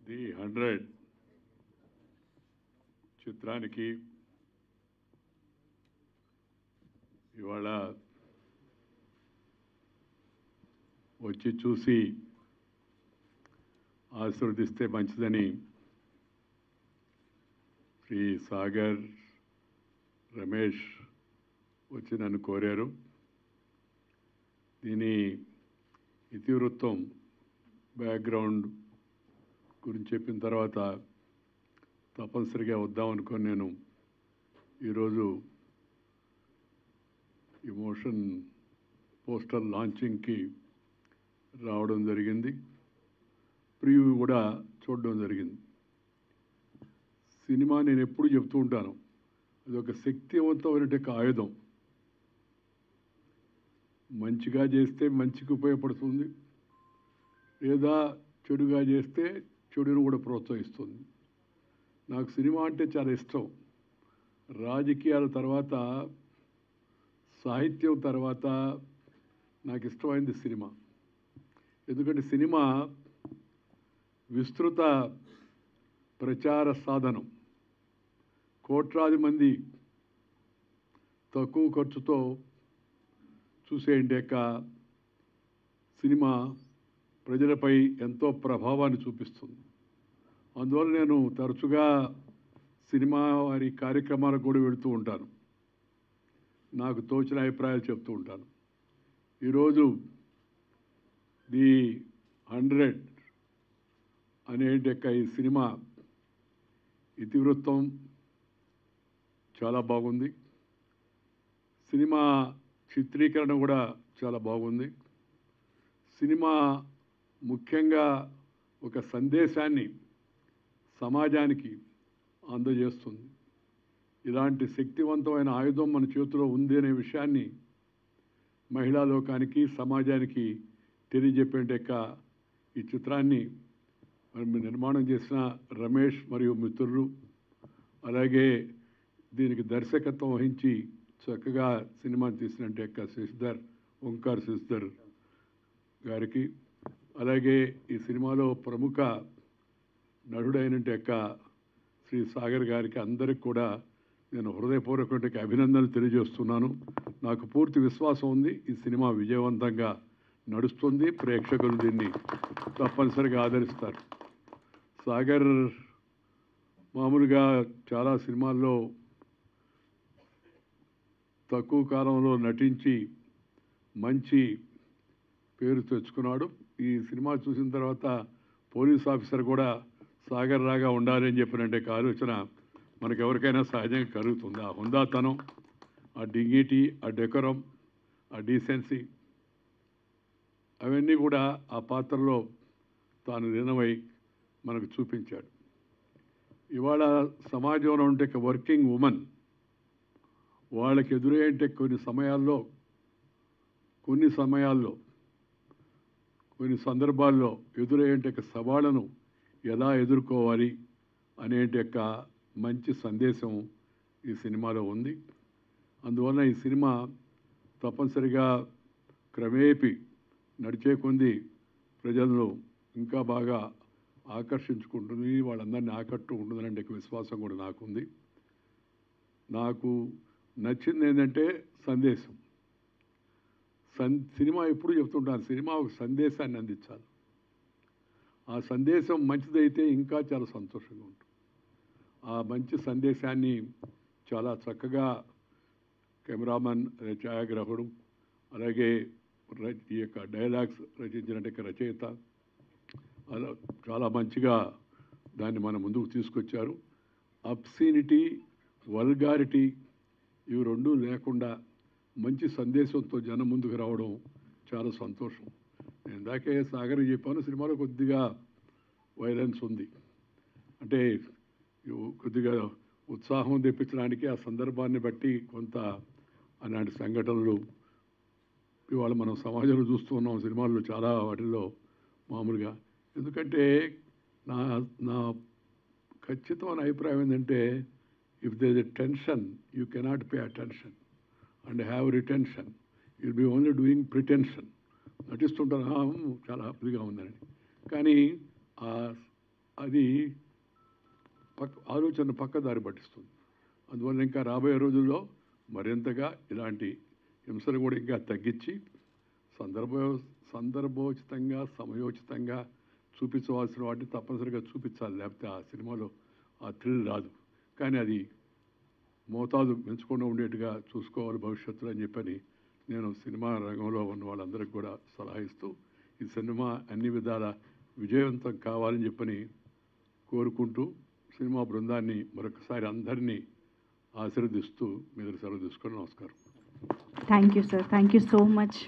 The 100 చిత్రానికి ఇవాళ వచ్చి చూసి ఆశీర్వదిస్తే మంచిదని శ్రీ సాగర్ రమేష్ వచ్చి నన్ను కోరారు. దీని ఇతివృత్తం బ్యాక్గ్రౌండ్ గురించి చెప్పిన తర్వాత తప్పనిసరిగా వద్దామనుకొని నేను ఈరోజు ఇమోషన్ పోస్టర్ లాంచింగ్కి రావడం జరిగింది. ప్రివ్యూ కూడా చూడడం జరిగింది. సినిమా నేను ఎప్పుడు చెప్తూ ఉంటాను, అది ఒక శక్తివంతమైన ఆయుధం. మంచిగా చేస్తే మంచికి ఉపయోగపడుతుంది, లేదా చెడుగా చేస్తే చెడును కూడా ప్రోత్సహిస్తుంది. నాకు సినిమా అంటే చాలా ఇష్టం. రాజకీయాల తర్వాత, సాహిత్యం తర్వాత నాకు ఇష్టమైంది సినిమా. ఎందుకంటే సినిమా విస్తృత ప్రచార సాధనం. కోట్లాది మంది తక్కువ ఖర్చుతో చూసేంటి సినిమా ప్రజలపై ఎంతో ప్రభావాన్ని చూపిస్తుంది. అందువల్ల నేను తరచుగా సినిమా వారి కార్యక్రమాలకు కూడా వెళుతూ ఉంటాను. నాకు తోచిన అభిప్రాయాలు చెప్తూ ఉంటాను. ఈరోజు ది 100 అనేటి ఈ సినిమా ఇతివృత్తం చాలా బాగుంది. సినిమా చిత్రీకరణ కూడా చాలా బాగుంది. సినిమా ముఖ్యంగా ఒక సందేశాన్ని సమాజానికి అందజేస్తుంది. ఇలాంటి శక్తివంతమైన ఆయుధం మన చేతిలో ఉంది అనే విషయాన్ని మహిళా లోకానికి, సమాజానికి తెలియజెప్పేట ఈ చిత్రాన్ని నిర్మాణం చేసిన రమేష్ మరియు మిత్రులు, అలాగే దీనికి దర్శకత్వం వహించి చక్కగా సినిమా తీసినట్టు శశిధర్, ఓంకార్ శశిధర్ గారికి, అలాగే ఈ సినిమాలో ప్రముఖ నటుడైనట్టు శ్రీ సాగర్ గారికి, అందరికి కూడా నేను హృదయపూర్వక అభినందనలు తెలియజేస్తున్నాను. నాకు పూర్తి విశ్వాసం ఉంది ఈ సినిమా విజయవంతంగా నడుస్తుంది. ప్రేక్షకులు దీన్ని తప్పనిసరిగా ఆదరిస్తారు. సాగర్ మామూలుగా చాలా సినిమాల్లో తక్కువ కాలంలో నటించి మంచి పేరు తెచ్చుకున్నాడు. ఈ సినిమా చూసిన తర్వాత పోలీస్ ఆఫీసర్ కూడా సాగర్ రాగా ఉండాలని చెప్పినట్టే ఆలోచన మనకు ఎవరికైనా సహజంగా కలుగుతుంది. ఆ హుందాతనం, ఆ డిగ్నిటీ, ఆ డెకరం, ఆ డీసెన్సీ, అవన్నీ కూడా ఆ పాత్రలో తాను లీనమై మనకు చూపించాడు. ఇవాళ సమాజంలో ఉంటే వర్కింగ్ ఉమెన్ వాళ్ళకి ఎదురయ్యేంటే కొన్ని సందర్భాల్లో ఎదురయ్యేంటే సవాళ్ళను ఎలా ఎదుర్కోవాలి అనేటి మంచి సందేశం ఈ సినిమాలో ఉంది. అందువల్ల ఈ సినిమా తప్పనిసరిగా క్రమేపీ నడిచే కొంది ప్రజలను ఇంకా బాగా ఆకర్షించుకుంటుంది, వాళ్ళందరినీ ఆకట్టుకుంటుందనే విశ్వాసం కూడా నాకుంది. నాకు నచ్చింది ఏంటంటే సందేశం. సినిమా ఎప్పుడు చెప్తుంటాను, సినిమా ఒక సందేశాన్ని అందించాలి. ఆ సందేశం మంచిదైతే ఇంకా చాలా సంతోషంగా ఉంటుంది. ఆ మంచి సందేశాన్ని చాలా చక్కగా కెమెరామన్, ఛాయాగ్రాహకుడు, అలాగే ఈ డైలాగ్స్ రచించినట్టు రచయిత అలా చాలా మంచిగా దాన్ని మన ముందుకు తీసుకొచ్చారు. అబ్సీనిటీ, వల్గారిటీ ఇవి రెండూ లేకుండా మంచి సందేశంతో జనం ముందుకు రావడం చాలా సంతోషం. నేను ఇందాకే సాగర్ చెప్పాను, సినిమాలో కొద్దిగా వైలెన్స్ ఉంది. అంటే కొద్దిగా ఉత్సాహం తెప్పించడానికి ఆ సందర్భాన్ని బట్టి కొంత అలాంటి సంఘటనలు ఇవాళ మనం సమాజంలో చూస్తూ ఉన్నాం. సినిమాల్లో చాలా వాటిల్లో మామూలుగా. ఎందుకంటే నా ఖచ్చితమైన అభిప్రాయం ఏంటంటే, if there is a tension you cannot pay attention and have retention, you'll be only doing pretension. నటిస్తుంటారు చాలా హ్యాపీగా ఉందని, కానీ అది ఆలోచన పక్కదారి పట్టిస్తుంది. అందువల్ల ఇంకా రాబోయే రోజుల్లో మరింతగా ఇలాంటి హింసను కూడా ఇంకా తగ్గించి సందర్భోచితంగా సమయోచితంగా చూపించవలసిన వాటిని తప్పనిసరిగా చూపించాలి. లేకపోతే ఆ సినిమాలో ఆ థ్రిల్ రాదు. కానీ అది మోతాదు పెంచకుండా ఉండేట్టుగా చూసుకోవాలి భవిష్యత్తులో అని చెప్పని నేను సినిమా రంగంలో ఉన్న వాళ్ళందరికీ కూడా సలహా ఇస్తూ ఈ సినిమా అన్ని విధాల విజయవంతం కావాలని చెప్పని కోరుకుంటూ సినిమా బృందాన్ని మరొకసారి అందరినీ ఆశీర్వదిస్తూ మీరు సెలవు తీసుకొని నమస్కారం. Thank you sir. Thank you so much.